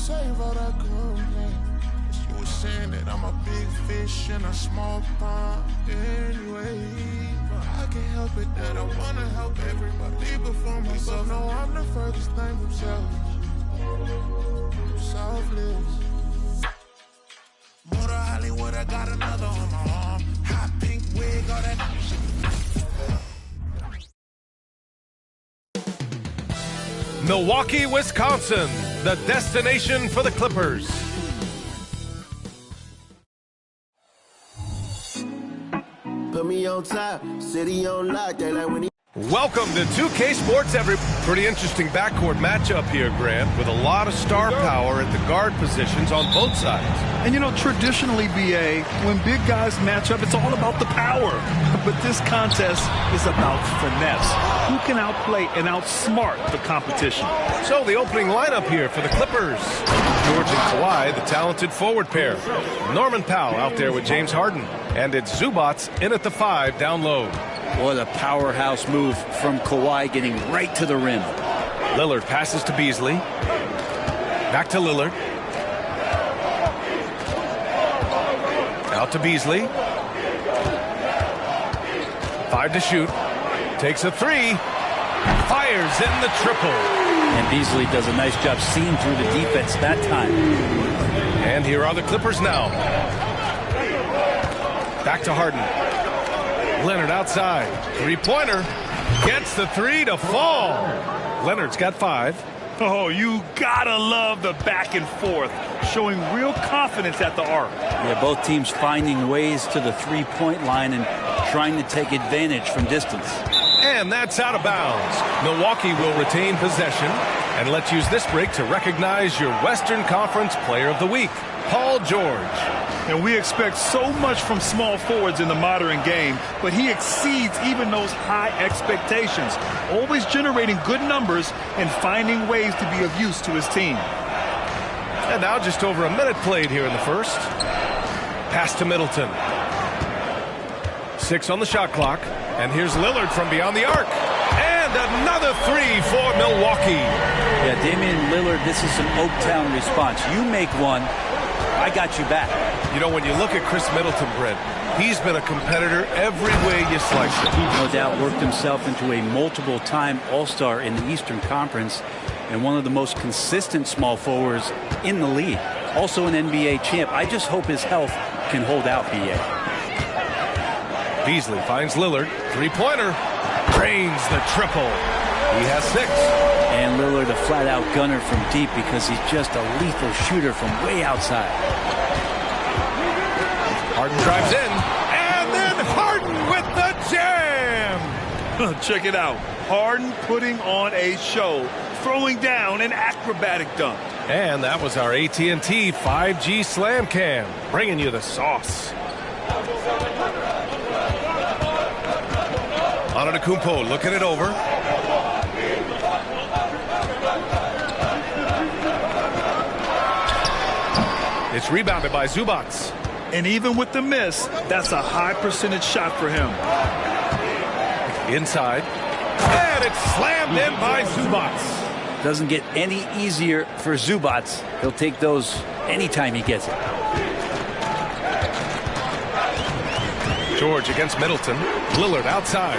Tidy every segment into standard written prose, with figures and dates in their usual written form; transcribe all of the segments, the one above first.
save all that complaint. You were saying that I'm a big fish in a small pond anyway. But I can't help it that I wanna help everybody before myself. No, I'm the furthest thing from selfless. Motor Hollywood, I got another on my arm. Hot pink wig, all that shit. Milwaukee, Wisconsin, the destination for the Clippers. Put me on top, city on lock, they like when he... Welcome to 2K Sports, Pretty interesting backcourt matchup here, Grant, with a lot of star power at the guard positions on both sides. And, you know, traditionally, BA, when big guys match up, it's all about the power. But this contest is about finesse. Who can outplay and outsmart the competition? So the opening lineup here for the Clippers. George and Kawhi, the talented forward pair. Norman Powell out there with James Harden. And it's Zubac in at the 5 down low. What a powerhouse move from Kawhi, getting right to the rim. Lillard passes to Beasley. Back to Lillard. Out to Beasley. 5 to shoot. Takes a 3. Fires in the triple. And Beasley does a nice job seeing through the defense that time. And here are the Clippers now. Back to Harden. Leonard outside. Three-pointer. Gets the 3 to fall. Leonard's got 5. Oh, you gotta love the back and forth, showing real confidence at the arc. Yeah, both teams finding ways to the three-point line and trying to take advantage from distance. And that's out of bounds. Milwaukee will retain possession. And let's use this break to recognize your Western Conference Player of the Week, Paul George. And we expect so much from small forwards in the modern game, but he exceeds even those high expectations, always generating good numbers and finding ways to be of use to his team. And now just over a minute played here in the first. Pass to Middleton. 6 on the shot clock. And here's Lillard from beyond the arc. And another 3 for Milwaukee. Yeah, Damian Lillard, this is some Oaktown response. You make one, I got you back. You know, when you look at Chris Middleton, Brent, he's been a competitor every way you slice it. No doubt worked himself into a multiple-time All-Star in the Eastern Conference and one of the most consistent small forwards in the league. Also an NBA champ. I just hope his health can hold out, BA. Beasley finds Lillard. Three-pointer. Drains the triple. He has 6. And Lillard a flat-out gunner from deep because he's just a lethal shooter from way outside. Harden drives in. And then Harden with the jam. Check it out. Harden putting on a show, throwing down an acrobatic dunk. And that was our AT&T 5G Slam Cam, bringing you the sauce. Antetokounmpo looking it over. It's rebounded by Zubac. And even with the miss, that's a high percentage shot for him. Inside. And it's slammed in by Zubac. Doesn't get any easier for Zubac. He'll take those anytime he gets it. George against Middleton. Lillard outside.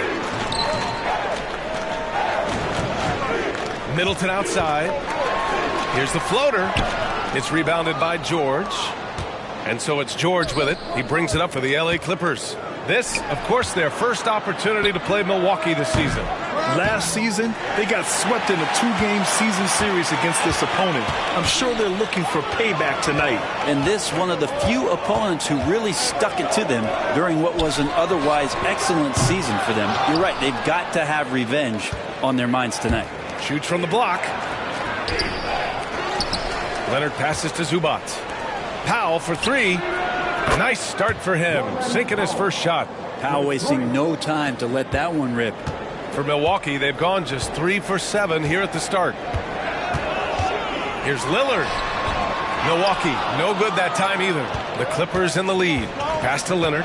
Middleton outside. Here's the floater. It's rebounded by George. And so it's George with it. He brings it up for the LA Clippers. This, of course, their first opportunity to play Milwaukee this season. Last season, they got swept in a 2-game season series against this opponent. I'm sure they're looking for payback tonight. And this, one of the few opponents who really stuck it to them during what was an otherwise excellent season for them. You're right, they've got to have revenge on their minds tonight. Shoots from the block. Leonard passes to Zubac. Powell for 3. Nice start for him, sinking his first shot. Powell wasting no time to let that one rip. For Milwaukee, they've gone just 3 for 7 here at the start. Here's Lillard. Milwaukee, no good that time either. The Clippers in the lead. Pass to Leonard.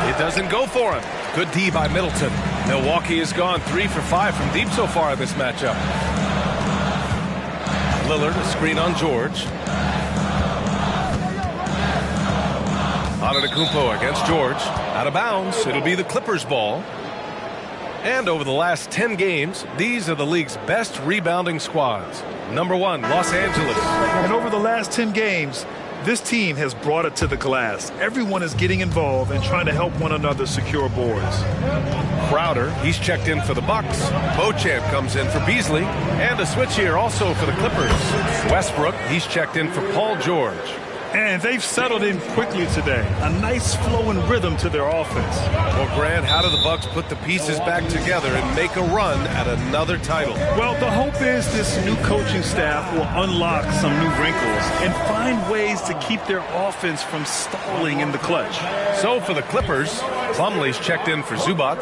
It doesn't go for him. Good D by Middleton. Milwaukee has gone 3 for 5 from deep so far in this matchup. Lillard, a screen on George. Antetokounmpo against George. Out of bounds. It'll be the Clippers' ball. And over the last 10 games, these are the league's best rebounding squads. Number 1, Los Angeles. And over the last 10 games, this team has brought it to the glass. Everyone is getting involved and trying to help one another secure boards. Crowder, he's checked in for the Bucks. Beauchamp comes in for Beasley. And a switch here also for the Clippers. Westbrook, he's checked in for Paul George. And they've settled in quickly today. A nice flow and rhythm to their offense. Well, Grant, how do the Bucks put the pieces back together and make a run at another title? Well, the hope is this new coaching staff will unlock some new wrinkles and find ways to keep their offense from stalling in the clutch. So for the Clippers, Plumlee's checked in for Zubac.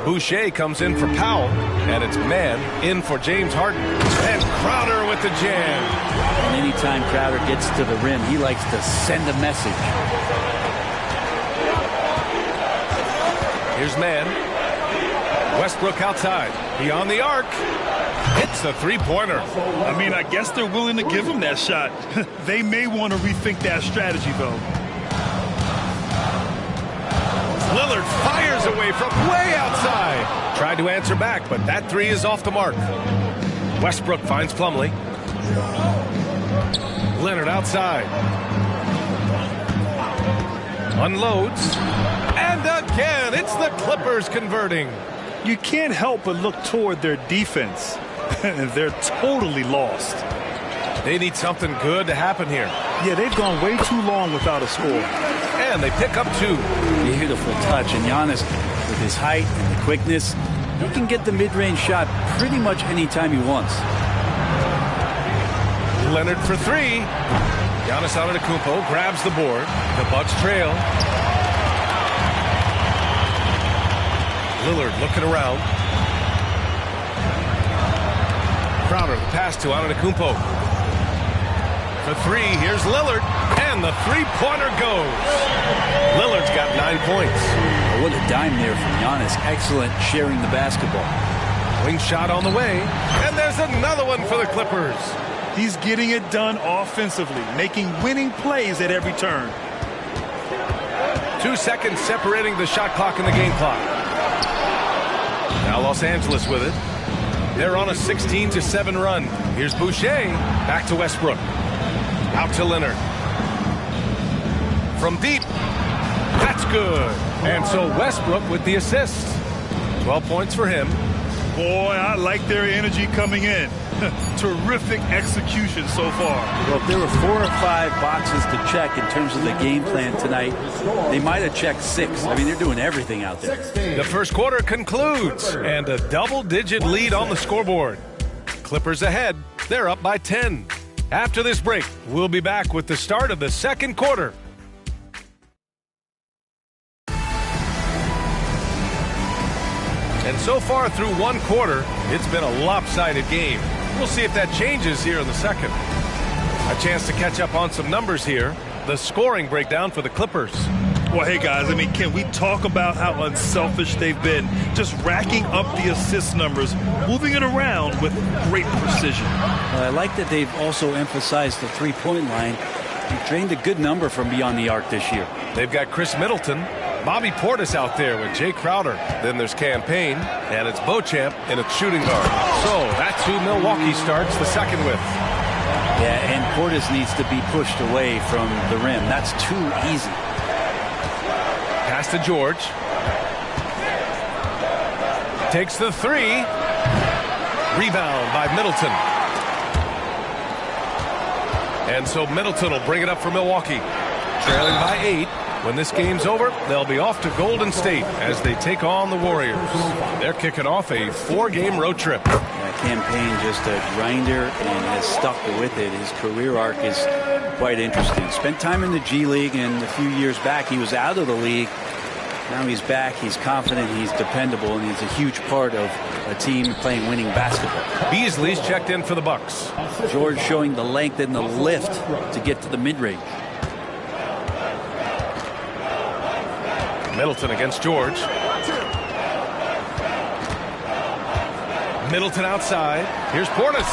Boucher comes in for Powell. And it's Mann in for James Harden. And Crowder with the jam. And anytime Crowder gets to the rim, he likes to send a message. Here's Mann. Westbrook outside. Beyond the arc. It's a three-pointer. I mean, I guess they're willing to give him that shot. They may want to rethink that strategy, though. Lillard fires away from way outside. Tried to answer back, but that three is off the mark. Westbrook finds Plumlee. Leonard outside. Unloads. And again, it's the Clippers converting. You can't help but look toward their defense. They're totally lost. They need something good to happen here. Yeah, they've gone way too long without a score. And they pick up 2. Beautiful touch. And Giannis, with his height and the quickness, he can get the mid-range shot pretty much anytime he wants. Leonard for 3. Giannis Antetokounmpo grabs the board. The Bucks trail. Lillard looking around. Crowder, the pass to Antetokounmpo. For 3, here's Lillard. And the three-pointer goes. Lillard's got 9 points. Oh, what a dime there from Giannis. Excellent sharing the basketball. Wing shot on the way. And there's another one for the Clippers. He's getting it done offensively, making winning plays at every turn. 2 seconds separating the shot clock and the game clock. Now Los Angeles with it. They're on a 16-7 run. Here's Boucher. Back to Westbrook. Out to Leonard. From deep. That's good. And so Westbrook with the assist. 12 points for him. Boy, I like their energy coming in. Terrific execution so far. Well, if there were 4 or 5 boxes to check in terms of the game plan tonight, they might have checked 6. I mean, they're doing everything out there. The first quarter concludes, and a double-digit lead on the scoreboard. Clippers ahead. They're up by 10. After this break, we'll be back with the start of the second quarter. And so far through one quarter, it's been a lopsided game. We'll see if that changes here in the second. A chance to catch up on some numbers here. The scoring breakdown for the Clippers. Well, hey, guys, I mean, can we talk about how unselfish they've been? Just racking up the assist numbers, moving it around with great precision. I like that they've also emphasized the three-point line. They've drained a good number from beyond the arc this year. They've got Chris Middleton, Bobby Portis out there with Jay Crowder. Then there's Campaign, and it's Beauchamp in its shooting guard. So that's who Milwaukee starts the second with. Yeah, and Portis needs to be pushed away from the rim. That's too easy. Pass to George. Takes the 3. Rebound by Middleton. And so Middleton will bring it up for Milwaukee. Trailing by 8. When this game's over, they'll be off to Golden State as they take on the Warriors. They're kicking off a 4-game road trip. Campaign just a grinder and has stuck with it. His career arc is quite interesting. Spent time in the G League, and a few years back he was out of the league. Now he's back, he's confident, he's dependable, and he's a huge part of a team playing winning basketball. Beasley's checked in for the Bucks. George showing the length and the lift to get to the mid-range. Middleton against George. Middleton outside. Here's Portis.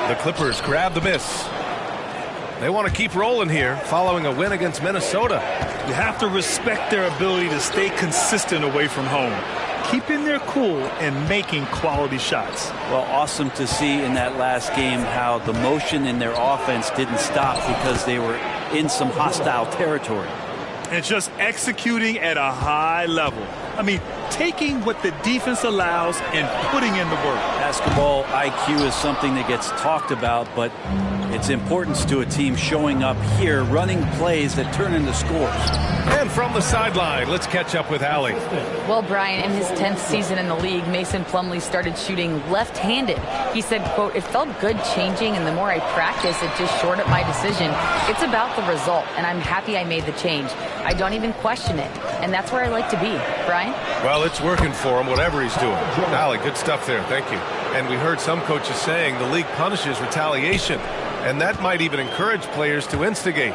The Clippers grab the miss. They want to keep rolling here following a win against Minnesota. You have to respect their ability to stay consistent away from home, keeping their cool and making quality shots. Well, awesome to see in that last game how the motion in their offense didn't stop because they were in some hostile territory. And just executing at a high level. I mean, taking what the defense allows and putting in the work. Basketball IQ is something that gets talked about, but its importance to a team showing up here, running plays that turn into scores. And from the sideline, let's catch up with Allie. Well, Brian, in his 10th season in the league, Mason Plumlee started shooting left-handed. He said, quote, "It felt good changing, and the more I practice, it just shored up my decision. It's about the result, and I'm happy I made the change. I don't even question it, and that's where I like to be." Brian? Well, it's working for him, whatever he's doing. Allie, good stuff there. Thank you. And we heard some coaches saying the league punishes retaliation, and that might even encourage players to instigate.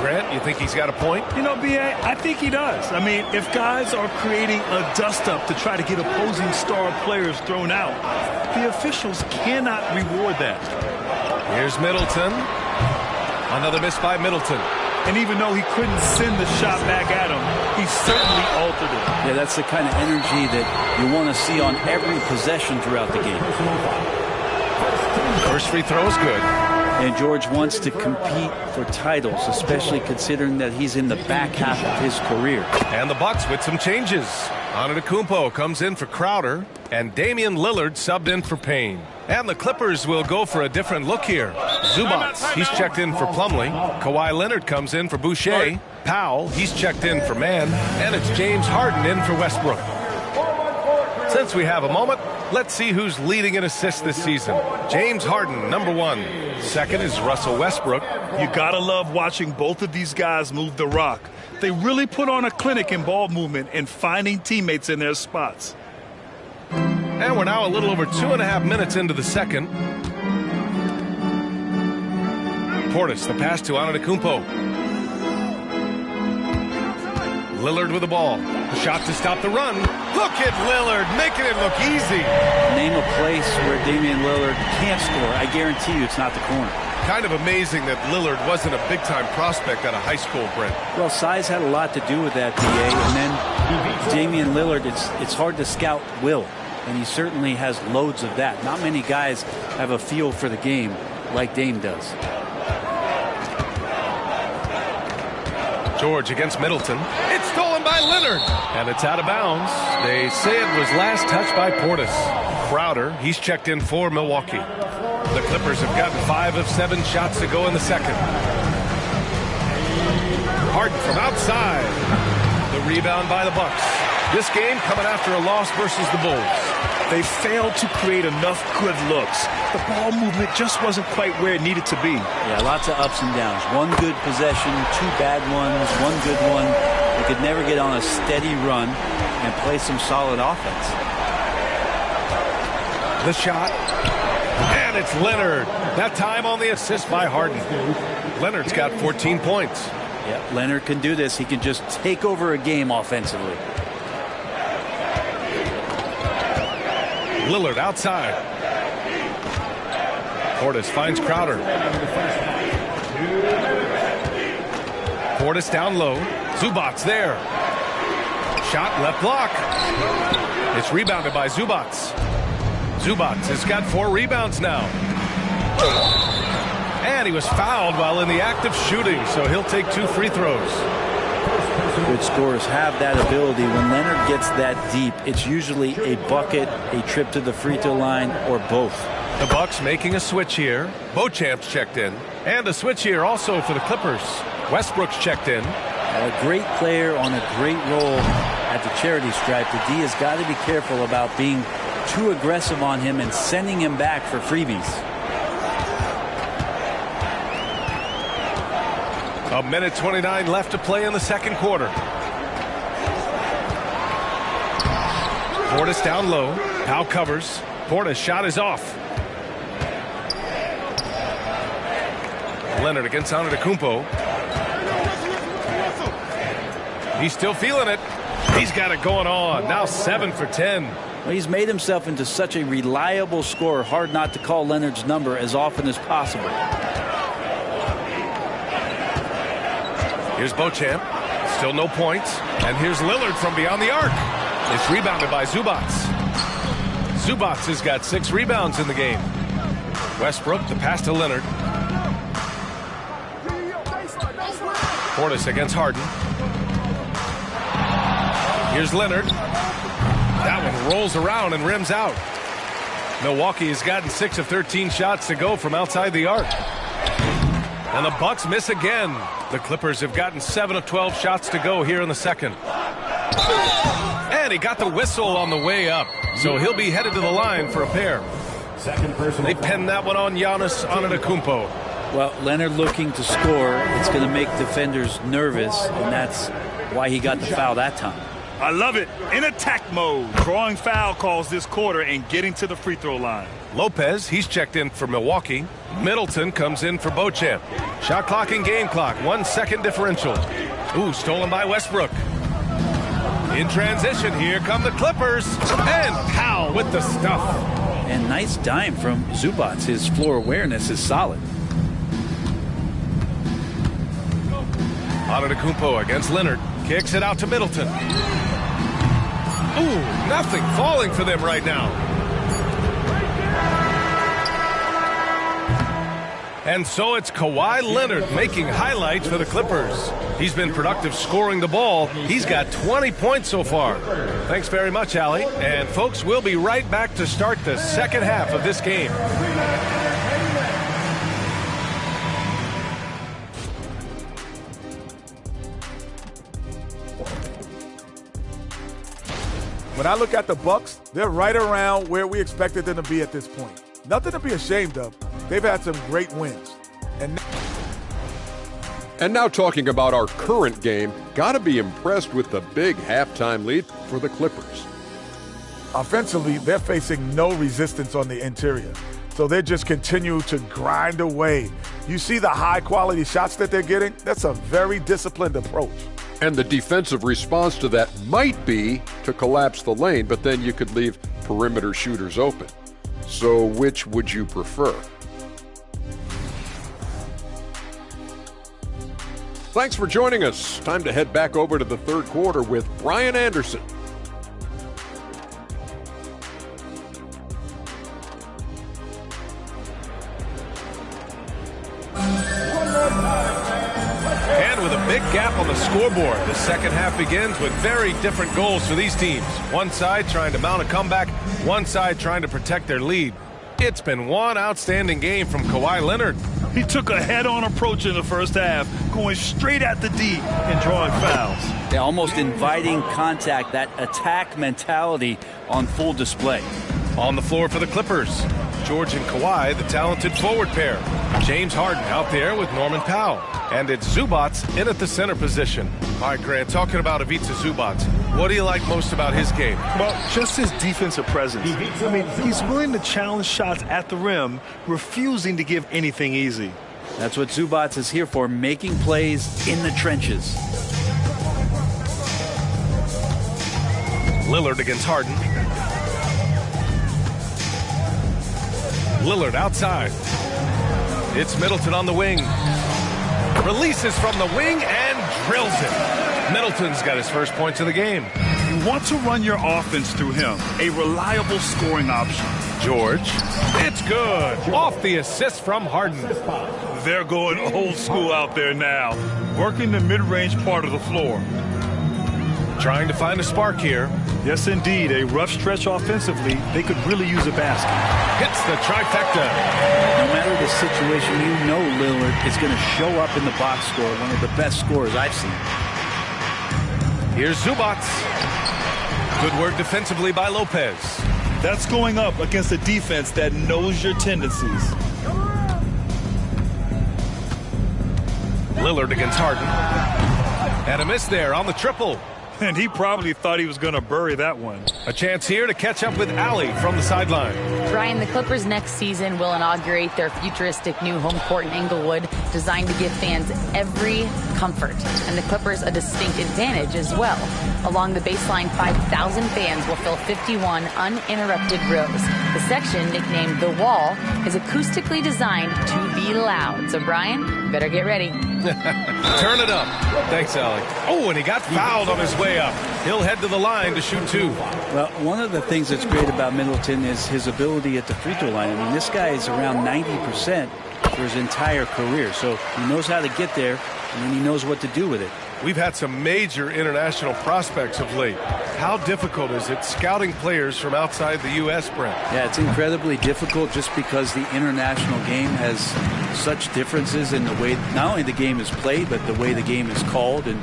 Grant, you think he's got a point? You know, B.A., I think he does. I mean, if guys are creating a dust-up to try to get opposing star players thrown out, the officials cannot reward that. Here's Middleton. Another miss by Middleton. And even though he couldn't send the shot back at him, he certainly altered it. Yeah, that's the kind of energy that you want to see on every possession throughout the game. First free throw is good. And George wants to compete for titles, especially considering that he's in the back half of his career. And the Bucks with some changes. Antetokounmpo comes in for Crowder, and Damian Lillard subbed in for Payne. And the Clippers will go for a different look here. Zubac, he's checked in for Plumlee. Kawhi Leonard comes in for Boucher. Powell, he's checked in for Mann. And it's James Harden in for Westbrook. Since we have a moment, let's see who's leading in assists this season. James Harden, number 1. Second is Russell Westbrook. You gotta love watching both of these guys move the rock. They really put on a clinic in ball movement and finding teammates in their spots. And we're now a little over 2.5 minutes into the second. Portis, the pass to Antetokounmpo. Lillard with the ball. A shot to stop the run. Look at Lillard making it look easy. Name a place where Damian Lillard can't score. I guarantee you it's not the corner. Kind of amazing that Lillard wasn't a big-time prospect out of high school, Brent. Well, size had a lot to do with that, D.A. And then Damian Lillard, it's hard to scout will. And he certainly has loads of that. Not many guys have a feel for the game like Dame does. George against Middleton. It's stolen by Leonard. And it's out of bounds. They say it was last touched by Portis. Crowder, he's checked in for Milwaukee. The Clippers have gotten 5 of 7 shots to go in the second. Harden from outside. The rebound by the Bucks. This game coming after a loss versus the Bulls. They failed to create enough good looks. The ball movement just wasn't quite where it needed to be. Yeah, lots of ups and downs. One good possession, 2 bad ones, 1 good one. They could never get on a steady run and play some solid offense. The shot. And it's Leonard. That time on the assist by Harden. Leonard's got 14 points. Yeah, Leonard can do this. He can just take over a game offensively. Lillard outside. Portis finds Crowder. Portis down low. Zubac there. Shot left block. It's rebounded by Zubac. Zubac has got 4 rebounds now. And he was fouled while in the act of shooting, so he'll take 2 free throws. Good scorers have that ability. When Leonard gets that deep, it's usually a bucket, a trip to the free throw line, or both. The Bucks making a switch here. Beauchamp's checked in. And a switch here also for the Clippers. Westbrook's checked in. A great player on a great role at the charity stripe. The D has got to be careful about being too aggressive on him and sending him back for freebies. A minute 29 left to play in the second quarter. Portis down low. Powell covers. Portis' shot is off. Leonard against Antetokounmpo. He's still feeling it. He's got it going on. Now 7 for 10. Well, he's made himself into such a reliable scorer, hard not to call Leonard's number as often as possible. Here's Beauchamp. Still no points. And here's Lillard from beyond the arc. It's rebounded by Zubac. Zubac has got 6 rebounds in the game. Westbrook, the pass to Leonard. Portis against Harden. Here's Leonard. That one rolls around and rims out. Milwaukee has gotten 6 of 13 shots to go from outside the arc. And the Bucks miss again. The Clippers have gotten 7 of 12 shots to go here in the second. And he got the whistle on the way up. So he'll be headed to the line for a pair. They pinned that one on Giannis Antetokounmpo. Well, Leonard looking to score. It's going to make defenders nervous, and that's why he got the foul that time. I love it. In attack mode. Drawing foul calls this quarter and getting to the free throw line. Lopez, he's checked in for Milwaukee. Middleton comes in for Beauchamp. Shot clock and game clock. 1 second differential. Ooh, stolen by Westbrook. In transition, here come the Clippers. And Powell with the stuff. And nice dime from Zubac. His floor awareness is solid. Antetokounmpo against Leonard. Kicks it out to Middleton. Ooh, nothing falling for them right now. And so it's Kawhi Leonard making highlights for the Clippers. He's been productive scoring the ball. He's got 20 points so far. Thanks very much, Allie. And folks, we'll be right back to start the second half of this game. When I look at the Bucks, they're right around where we expected them to be at this point. Nothing to be ashamed of. They've had some great wins. And now talking about our current game, got to be impressed with the big halftime lead for the Clippers. Offensively, they're facing no resistance on the interior. So they just continue to grind away. You see the high-quality shots that they're getting? That's a very disciplined approach. And the defensive response to that might be to collapse the lane, but then you could leave perimeter shooters open. So which would you prefer? Thanks for joining us. Time to head back over to the third quarter with Brian Anderson. And with a big gap on the scoreboard, the second half begins with very different goals for these teams. One side trying to mount a comeback, one side trying to protect their lead. It's been one outstanding game from Kawhi Leonard. He took a head-on approach in the first half, going straight at the D and drawing fouls. They're almost inviting contact, that attack mentality on full display. On the floor for the Clippers, George and Kawhi, the talented forward pair. James Harden out there with Norman Powell. And it's Zubac in at the center position. All right, Grant, talking about Ivica Zubac, what do you like most about his game? Well, just his defensive presence. I mean, he's willing to challenge shots at the rim, refusing to give anything easy. That's what Zubac is here for, making plays in the trenches. Lillard against Harden. Lillard outside. It's Middleton on the wing. Releases from the wing and drills it. Middleton's got his first points of the game. You want to run your offense through him, a reliable scoring option. George. It's good. Off the assist from Harden. They're going old school out there now, working the mid-range part of the floor. Trying to find a spark here. Yes, indeed. A rough stretch offensively. They could really use a basket. Hits the trifecta. No matter the situation, you know Lillard is going to show up in the box score, one of the best scorers I've seen. Here's Zubac. Good work defensively by Lopez. That's going up against a defense that knows your tendencies. Lillard against Harden. And a miss there on the triple. And he probably thought he was going to bury that one. A chance here to catch up with Allie from the sideline. Brian, the Clippers next season will inaugurate their futuristic new home court in Inglewood, designed to give fans every comfort, and the Clippers a distinct advantage as well. Along the baseline, 5,000 fans will fill 51 uninterrupted rows. The section, nicknamed The Wall, is acoustically designed to be loud. So, Brian, you better get ready. Turn it up. Thanks, Allie. Oh, and he got fouled on his way up. He'll head to the line to shoot 2. Well, one of the things that's great about Middleton is his ability at the free throw line. I mean, this guy is around 90% for his entire career. So he knows how to get there, and then he knows what to do with it. We've had some major international prospects of late. How difficult is it scouting players from outside the U.S., Brent? Yeah, it's incredibly difficult just because the international game has such differences in the way not only the game is played, but the way the game is called and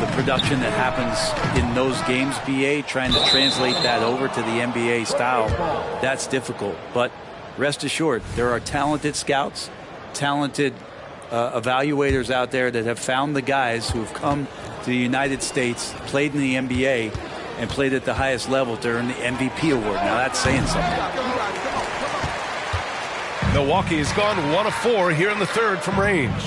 the production that happens in those games, BA, trying to translate that over to the NBA style, that's difficult. But rest assured, there are talented scouts, talented evaluators out there that have found the guys who have come to the United States, played in the NBA, and played at the highest level to earn the MVP award. Now that's saying something. Milwaukee has gone 1 of 4 here in the third from range.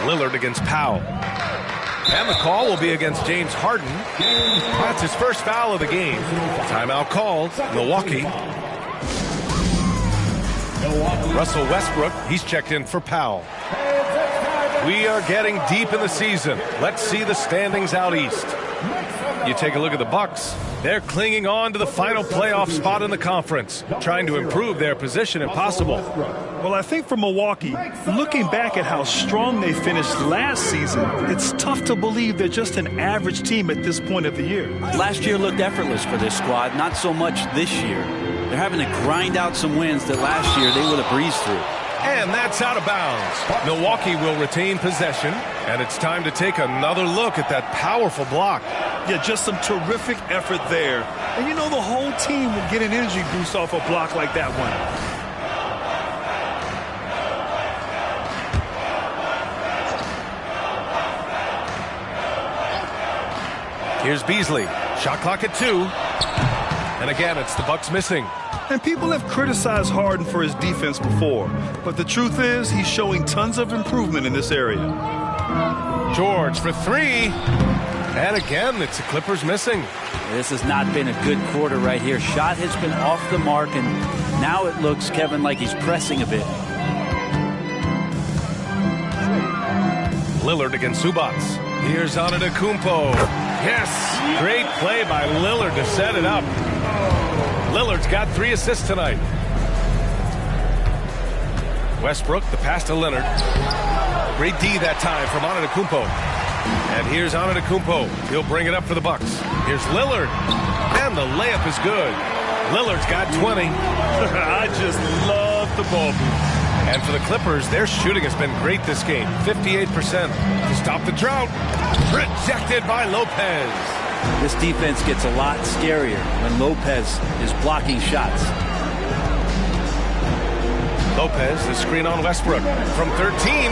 Lillard against Powell. And the call will be against James Harden. That's his first foul of the game. Timeout called. Milwaukee. Russell Westbrook, he's checked in for Powell. We are getting deep in the season. Let's see the standings out east. You take a look at the Bucks. They're clinging on to the final playoff spot in the conference, trying to improve their position if possible. Well, I think for Milwaukee, looking back at how strong they finished last season, it's tough to believe they're just an average team at this point of the year. Last year looked effortless for this squad, not so much this year. They're having to grind out some wins that last year they would have breezed through. And that's out of bounds. Milwaukee will retain possession, and it's time to take another look at that powerful block. Yeah, just some terrific effort there. And you know the whole team will get an energy boost off a block like that one. Here's Beasley. Shot clock at 2. And again, it's the Bucks missing. And people have criticized Harden for his defense before, but the truth is he's showing tons of improvement in this area. George for 3. And again, it's the Clippers missing. This has not been a good quarter right here. Shot has been off the mark, and now it looks, Kevin, like he's pressing a bit. Lillard against Zubac. Here's Antetokounmpo. Yes, great play by Lillard to set it up. Lillard's got 3 assists tonight. Westbrook, the pass to Leonard. Great D that time from Antetokounmpo. And here's Antetokounmpo. He'll bring it up for the Bucks. Here's Lillard. And the layup is good. Lillard's got 20. I just love the ball move. And for the Clippers, their shooting has been great this game. 58% to stop the drought. Rejected by Lopez. This defense gets a lot scarier when Lopez is blocking shots. Lopez, the screen on Westbrook. From 13,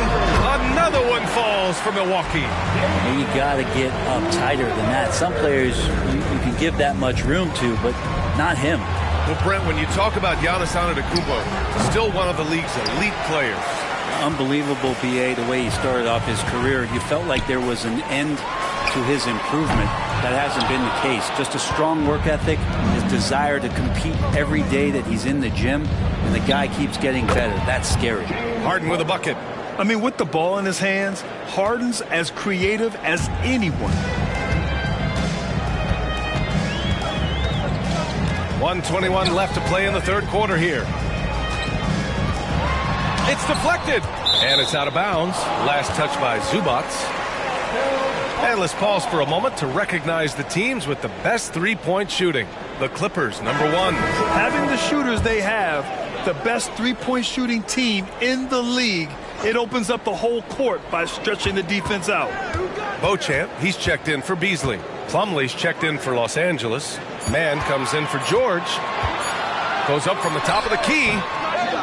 another one falls for Milwaukee. And you got to get up tighter than that. Some players you can give that much room to, but not him. Well, Brent, when you talk about Giannis Antetokounmpo, still one of the league's elite players. Unbelievable, BA, the way he started off his career. You felt like there was an end to his improvement. That hasn't been the case. Just a strong work ethic, his desire to compete every day that he's in the gym, and the guy keeps getting better. That's scary. Harden with a bucket. I mean, with the ball in his hands, Harden's as creative as anyone. 1:21 left to play in the third quarter here. It's deflected, and it's out of bounds. Last touch by Zubac. And let's pause for a moment to recognize the teams with the best three-point shooting. The Clippers, number 1. Having the shooters they have, the best three-point shooting team in the league, it opens up the whole court by stretching the defense out. Beauchamp, he's checked in for Beasley. Plumlee's checked in for Los Angeles. Mann comes in for George. Goes up from the top of the key.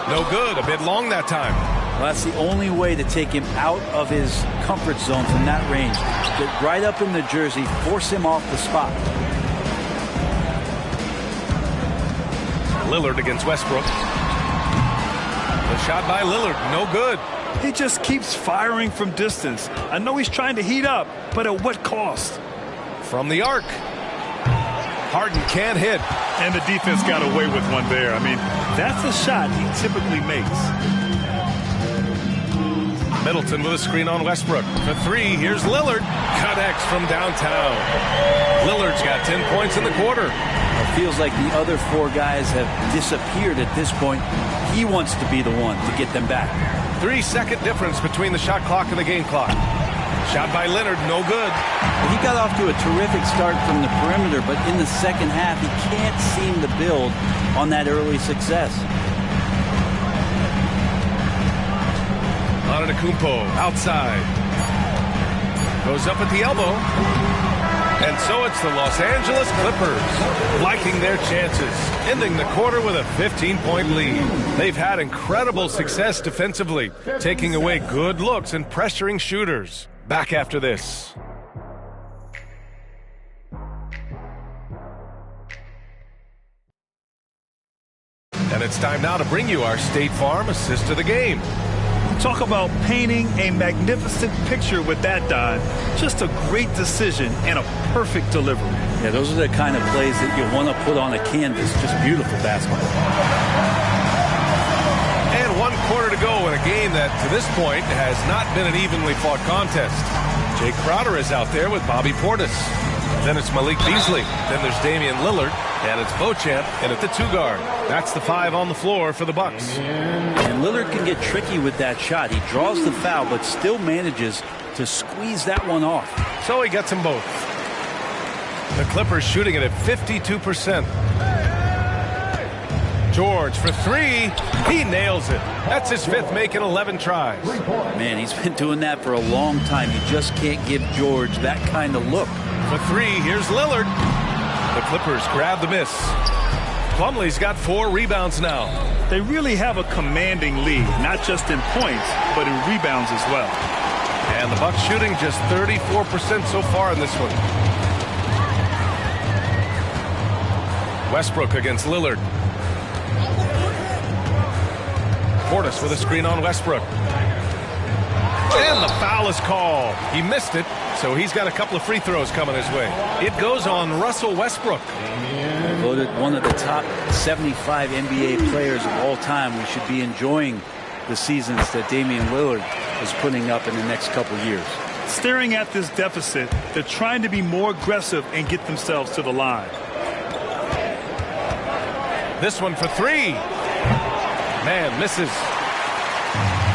No good, a bit long that time. Well, that's the only way to take him out of his comfort zone from that range. Get right up in the jersey, force him off the spot. Lillard against Westbrook. The shot by Lillard, no good. He just keeps firing from distance. I know he's trying to heat up, but at what cost? From the arc. Harden can't hit. And the defense got away with one there. I mean, that's a shot he typically makes. Middleton with a screen on Westbrook. For three, here's Lillard. Connects from downtown. Lillard's got 10 points in the quarter. It feels like the other four guys have disappeared at this point. He wants to be the one to get them back. 3-second difference between the shot clock and the game clock. Shot by Leonard, no good. He got off to a terrific start from the perimeter, but in the second half, he can't seem to build on that early success. Antetokounmpo outside. Goes up at the elbow. And so it's the Los Angeles Clippers liking their chances, ending the quarter with a 15-point lead. They've had incredible success defensively, taking away good looks and pressuring shooters. Back after this. And it's time now to bring you our State Farm assist of the game. Talk about painting a magnificent picture with that dive. Just a great decision and a perfect delivery. Yeah, those are the kind of plays that you want to put on a canvas. Just beautiful basketball. And 1 quarter to go in a game that, to this point, has not been an evenly fought contest. Jay Crowder is out there with Bobby Portis. Then it's Malik Beasley. Then there's Damian Lillard. And it's Beauchamp in at the 2 guard. That's the 5 on the floor for the Bucks. And Lillard can get tricky with that shot. He draws the foul, but still manages to squeeze that one off. So he gets them both. The Clippers shooting it at 52%. George for 3. He nails it. That's his 5th make in 11 tries. Man, he's been doing that for a long time. You just can't give George that kind of look. For 3, here's Lillard. The Clippers grab the miss. Plumlee's got 4 rebounds now. They really have a commanding lead, not just in points, but in rebounds as well. And the Bucks shooting just 34% so far in this one. Westbrook against Lillard. Portis with a screen on Westbrook. And the foul is called. He missed it, so he's got a couple of free throws coming his way. It goes on Russell Westbrook. Voted one of the top 75 NBA players of all time. We should be enjoying the seasons that Damian Lillard is putting up in the next couple of years. Staring at this deficit, they're trying to be more aggressive and get themselves to the line. This one for 3. Man misses.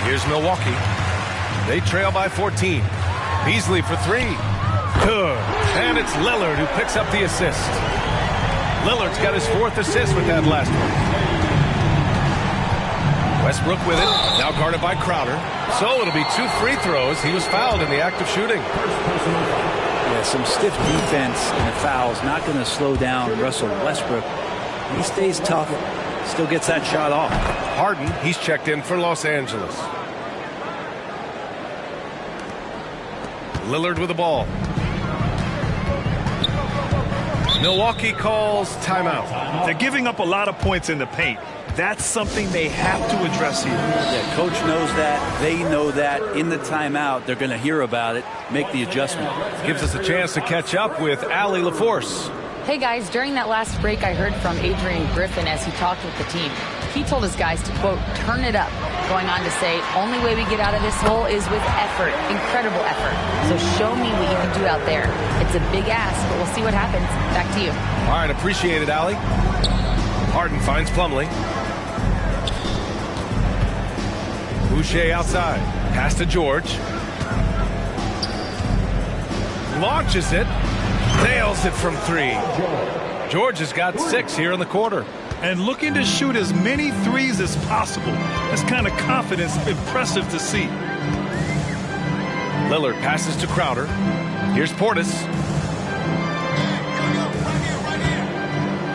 Here's Milwaukee. They trail by 14. Beasley for 3. Good. And it's Lillard who picks up the assist. Lillard's got his 4th assist with that last one. Westbrook with it. Now guarded by Crowder. So it'll be 2 free throws. He was fouled in the act of shooting. Yeah, some stiff defense and the fouls. Not going to slow down Russell Westbrook. He stays tough. Still gets that shot off. Harden, he's checked in for Los Angeles. Lillard with the ball. Milwaukee calls timeout. They're giving up a lot of points in the paint. That's something they have to address here. Yeah, coach knows that. They know that. In the timeout, they're going to hear about it, make the adjustment. Gives us a chance to catch up with Allie LaForce. Hey guys, during that last break, I heard from Adrian Griffin as he talked with the team. He told his guys to, quote, turn it up, going on to say, only way we get out of this hole is with effort, incredible effort. So show me what you can do out there. It's a big ask, but we'll see what happens. Back to you. All right, appreciate it, Allie. Harden finds Plumlee. Boucher outside. Pass to George. Launches it. Nails it from 3. George has got 6 here in the quarter. And looking to shoot as many threes as possible. This kind of confidence, impressive to see. Lillard passes to Crowder. Here's Portis.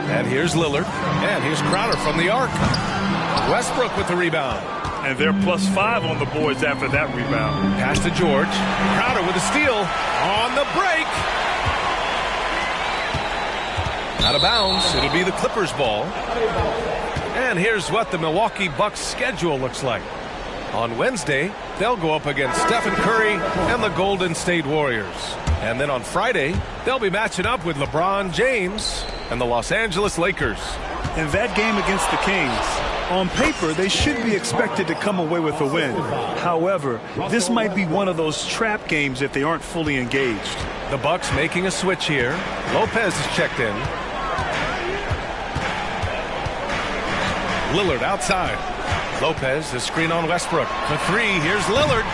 And here's Lillard. And here's Crowder from the arc. Westbrook with the rebound. And they're +5 on the boards after that rebound. Pass to George. Crowder with a steal on the break. Out of bounds. It'll be the Clippers' ball. And here's what the Milwaukee Bucks schedule looks like. On Wednesday, they'll go up against Stephen Curry and the Golden State Warriors. And then on Friday, they'll be matching up with LeBron James and the Los Angeles Lakers. In that game against the Kings, on paper, they should be expected to come away with a win. However, this might be one of those trap games if they aren't fully engaged. The Bucks making a switch here. Lopez is checked in. Lillard outside. Lopez, the screen on Westbrook. For three, here's Lillard.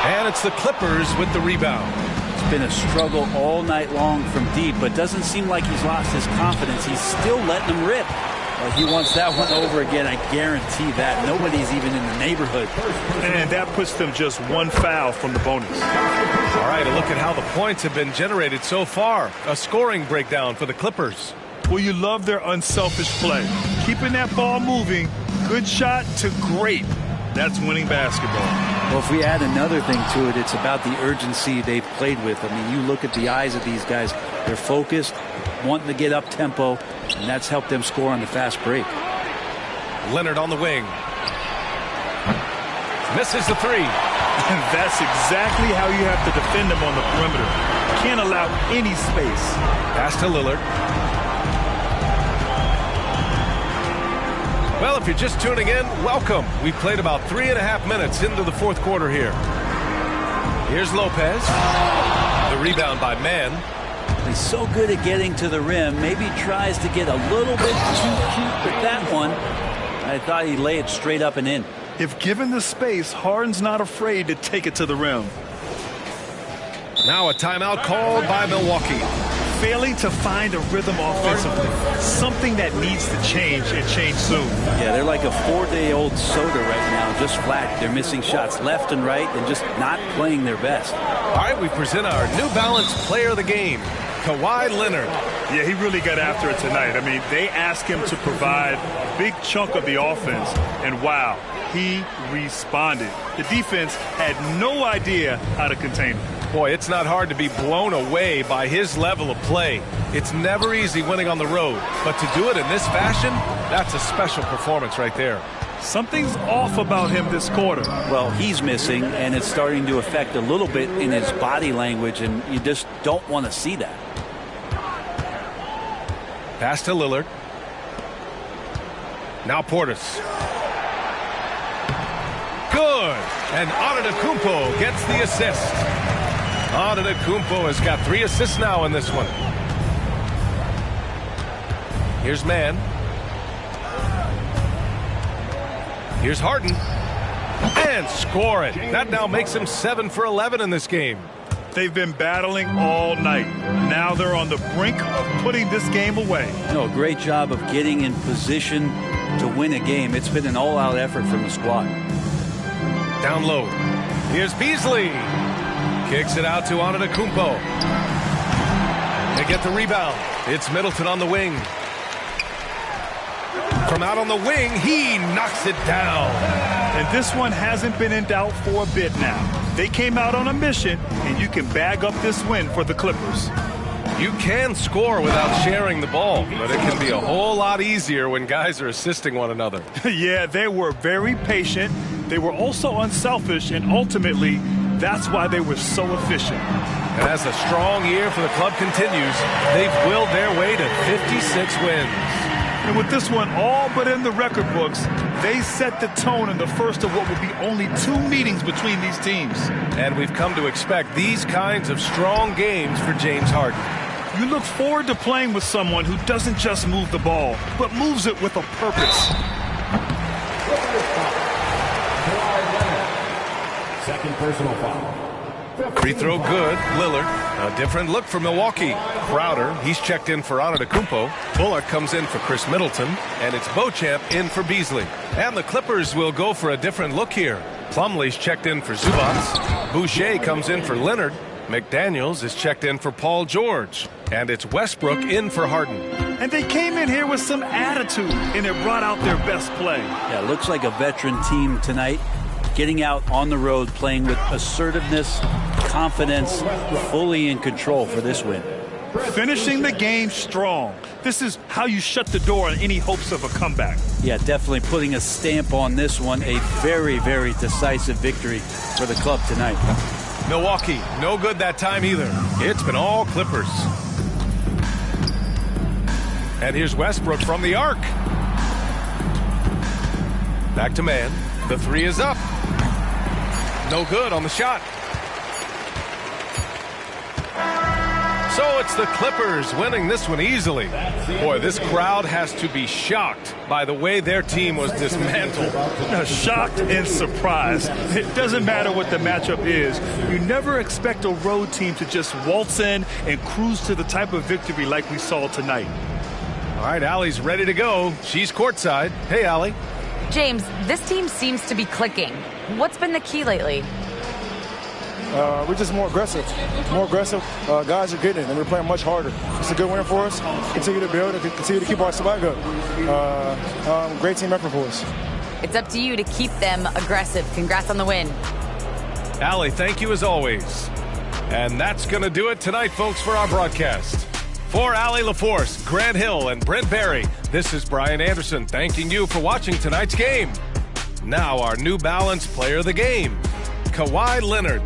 And it's the Clippers with the rebound. It's been a struggle all night long from deep, but doesn't seem like he's lost his confidence. He's still letting them rip. Well, he wants that one over again, I guarantee that. Nobody's even in the neighborhood. And that puts them just one foul from the bonus. All right, a look at how the points have been generated so far. A scoring breakdown for the Clippers. Well, you love their unselfish play. Keeping that ball moving, good shot to great. That's winning basketball. Well, if we add another thing to it, it's about the urgency they've played with. I mean, you look at the eyes of these guys. They're focused, wanting to get up tempo, and that's helped them score on the fast break. Leonard on the wing. Misses the three. And that's exactly how you have to defend them on the perimeter. Can't allow any space. Pass to Lillard. Well, if you're just tuning in, welcome. We've played about 3.5 minutes into the fourth quarter here. Here's Lopez. The rebound by Mann. He's so good at getting to the rim. Maybe tries to get a little bit too cute with that one. I thought he'd lay it straight up and in. If given the space, Harden's not afraid to take it to the rim. Now a timeout called by Milwaukee. Failing to find a rhythm offensively. Something that needs to change and change soon. Yeah, they're like a 4-day-old soda right now, just flat. They're missing shots left and right and just not playing their best. All right, we present our New Balance player of the game, Kawhi Leonard. Yeah, he really got after it tonight. I mean, they asked him to provide a big chunk of the offense, and wow, he responded. The defense had no idea how to contain him. Boy, it's not hard to be blown away by his level of play. It's never easy winning on the road, but to do it in this fashion, that's a special performance right there. Something's off about him this quarter. Well, he's missing, and it's starting to affect a little bit in his body language, and you just don't want to see that. Pass to Lillard. Now Portis. Good. And Antetokounmpo gets the assist. Antetokounmpo has got 3 assists now in this one. Here's Mann. Here's Harden. And score it. That now makes him 7 for 11 in this game. They've been battling all night. Now they're on the brink of putting this game away. No, great job of getting in position to win a game. It's been an all-out effort from the squad. Down low. Here's Beasley. Kicks it out to Antetokounmpo. They get the rebound. It's Middleton on the wing. From out on the wing, he knocks it down. And this one hasn't been in doubt for a bit now. They came out on a mission, and you can bag up this win for the Clippers. You can score without sharing the ball, but it can be a whole lot easier when guys are assisting one another. Yeah, they were very patient. They were also unselfish, and ultimately, that's why they were so efficient. And as the strong year for the club continues, they've willed their way to 56 wins. And with this one all but in the record books, they set the tone in the first of what will be only 2 meetings between these teams. And we've come to expect these kinds of strong games for James Harden. You look forward to playing with someone who doesn't just move the ball, but moves it with a purpose. Second personal foul. Free throw good. Lillard. A different look for Milwaukee. Crowder, he's checked in for Antetokounmpo. Bullock comes in for Chris Middleton. And it's Beauchamp in for Beasley. And the Clippers will go for a different look here. Plumlee's checked in for Zubats. Boucher comes in for Leonard. McDaniels is checked in for Paul George. And it's Westbrook in for Harden. And they came in here with some attitude, and it brought out their best play. Yeah, looks like a veteran team tonight, getting out on the road, playing with assertiveness, confidence, fully in control for this win. Finishing the game strong. This is how you shut the door on any hopes of a comeback. Yeah, definitely putting a stamp on this one. A very, very decisive victory for the club tonight. Milwaukee, no good that time either. It's been all Clippers. And here's Westbrook from the arc. Back to man. The three is up. No good on the shot. So it's the Clippers winning this one easily. Boy, this crowd has to be shocked by the way their team was dismantled. Shocked and surprised. It doesn't matter what the matchup is. You never expect a road team to just waltz in and cruise to the type of victory like we saw tonight. All right, Allie's ready to go. She's courtside. Hey, Allie. James, this team seems to be clicking. What's been the key lately? We're just more aggressive. Guys are getting it, and we're playing much harder. It's a good win for us. Continue to build and continue to keep our swag up. Great team effort for us. It's up to you to keep them aggressive. Congrats on the win. Allie, thank you as always. And that's going to do it tonight, folks, for our broadcast. For Allie LaForce, Grant Hill, and Brent Barry, this is Brian Anderson thanking you for watching tonight's game. Now our New Balance player of the game, Kawhi Leonard.